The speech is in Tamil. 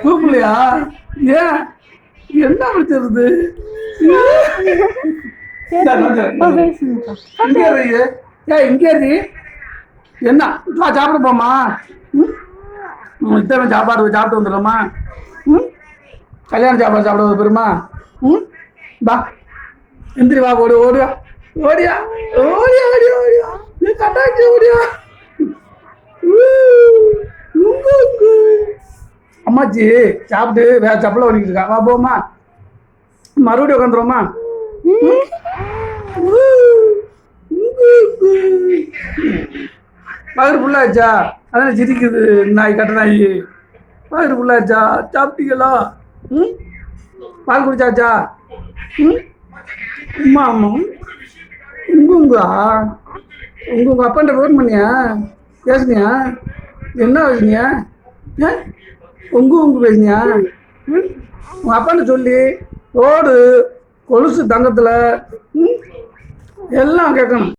கூப்பிடலையா? ஏன் என்ன பிடிச்சிருது? இங்கே இரு. என்ன சாப்பிட போமா? இத்தனை சாப்பாடு சாப்பிட்டு வந்துடுறோமா? கல்யாண சாப்பாடு சாப்பிட பெருமா? பா எந்திரி வா, ஓடியா ஓடியா ஓடியா ஓடியா ஓடியா நீ கட்டாச்சு ஓடியா. அம்மாச்சி சாப்பிட்டு வேற சப்பலை பண்ணிக்கிட்டு இருக்கா. வா போமா, மறுபடியும் உட்காந்துருவோமா? வயிறு ஃபுல்லாச்சா? அதான் சிரிக்குது நாய், கட்ட நாய். வயிறு ஃபுல்லாச்சா? சாப்பிட்டீங்களா? பால் குடிச்சாச்சா? அம்மா அம்மா உங்க அப்பாண்ட ஃபோன் பண்ணியா? பேசுனியா? என்ன பேசுனியா? உங்க பேசுனியா? உங்கள் அப்பாண்ட சொல்லி ஓடு கொலுசு தங்கத்தில் எல்லாம் கேட்கணும்.